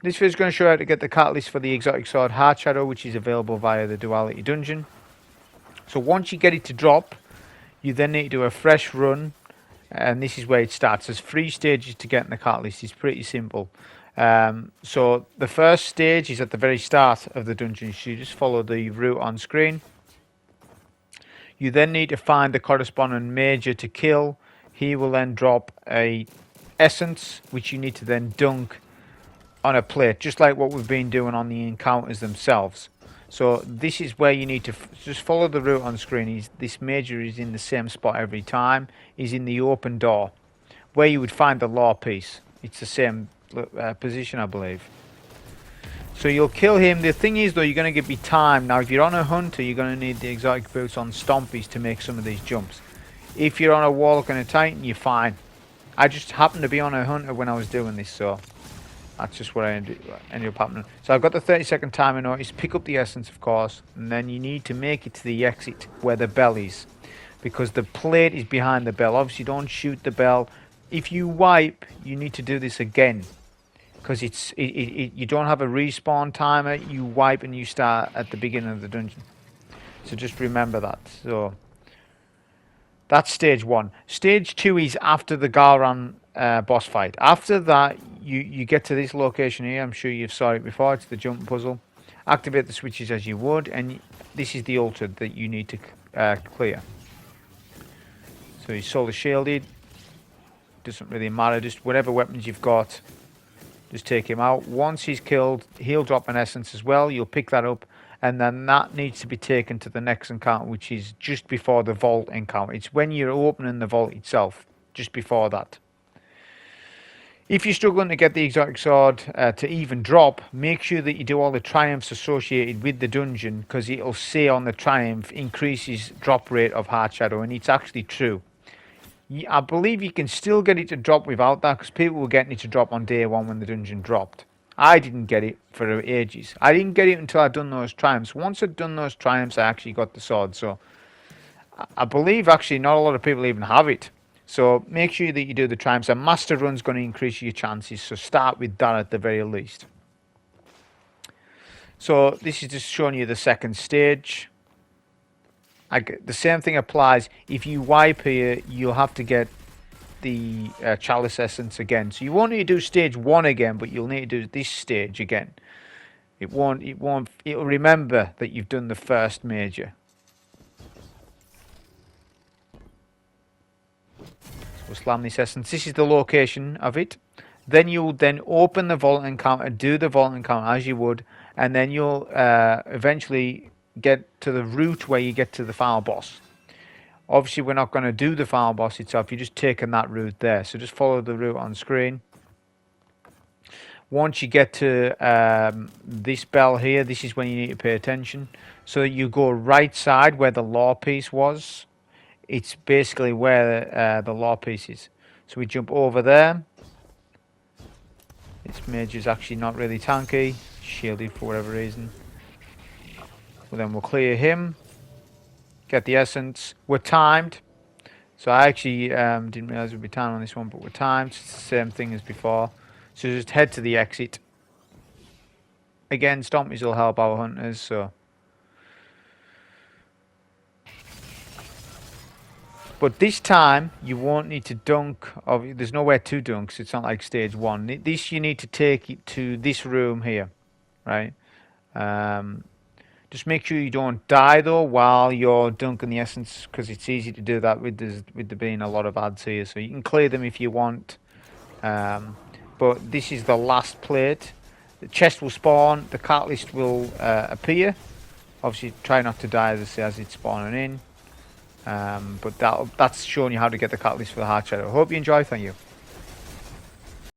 This video is going to show you how to get the catalyst for the exotic sword Heartshadow, which is available via the Duality dungeon. So once you get it to drop, you then need to do a fresh run, and this is where it starts. There's 3 stages to getting the catalyst. It's pretty simple. So the first stage is at the very start of the dungeon. So you just follow the route on screen. You then need to find the corresponding major to kill. He will then drop a essence, which you need to then dunk on a plate, just like what we've been doing on the encounters themselves. So this is where you need to just follow the route on screen. This major is in the same spot every time. He's in the open door, where you would find the law piece. It's the same position, I believe. So you'll kill him. The thing is, though, you're going to be timed. Now, if you're on a hunter, you're going to need the exotic boots on stompies to make some of these jumps. If you're on a walk and a titan, you're fine. I just happened to be on a hunter when I was doing this, so that's just what I ended up happening. So I've got the 30-second timer notice. Pick up the essence, of course, and then you need to make it to the exit where the bell is, because the plate is behind the bell. Obviously, don't shoot the bell. If you wipe, you need to do this again, because you don't have a respawn timer. You wipe and you start at the beginning of the dungeon. So just remember that. So that's stage 1. Stage 2 is after the Galran boss fight. After that, you get to this location here. I'm sure you've saw it before. It's the jump puzzle. Activate the switches as you would, and this is the altar that you need to clear. So he's solar shielded. Doesn't really matter. Just whatever weapons you've got, just take him out. Once he's killed, he'll drop an essence as well. You'll pick that up, and then that needs to be taken to the next encounter, which is just before the vault encounter. It's when you're opening the vault itself, just before that. If you're struggling to get the exotic sword to even drop, make sure that you do all the triumphs associated with the dungeon, because it'll say on the triumph increases drop rate of Heartshadow, and it's actually true. I believe you can still get it to drop without that, because people were getting it to drop on day 1 when the dungeon dropped. I didn't get it for ages. I didn't get it until I'd done those triumphs. Once I'd done those triumphs, I actually got the sword. So I believe actually not a lot of people even have it. So make sure that you do the triumphs. A master run's going to increase your chances, so start with that at the very least. So this is just showing you the second stage. The same thing applies. If you wipe here, you'll have to get the chalice essence again. So you won't need to do stage 1 again, but you'll need to do this stage again. It'll remember that you've done the first major. We'll slam this essence. This is the location of it. Then you'll then open the vault encounter, do the vault encounter as you would, and then you'll eventually get to the route where you get to the final boss. Obviously, we're not going to do the final boss itself. You're just taking that route there. So just follow the route on screen. Once you get to this bell here, this is when you need to pay attention. So you go right side where the law piece was. It's basically where the law piece is. So we jump over there. This mage is actually not really tanky. Shielded for whatever reason. Well, then we'll clear him. Get the essence. We're timed. So I actually didn't realize we'd be timed on this one, but we're timed. It's the same thing as before. So just head to the exit. Again, stompies will help our hunters, so. But this time, you won't need to dunk. There's nowhere to dunk, so it's not like stage 1. This, you need to take it to this room here, right? Just make sure you don't die, though, while you're dunking the essence, because it's easy to do that with there being a lot of ads here. So you can clear them if you want. But this is the last plate. The chest will spawn. The catalyst will appear. Obviously, try not to die as it's spawning in. But that's showing you how to get the catalyst for the Heartshadow. Hope you enjoy. Thank you.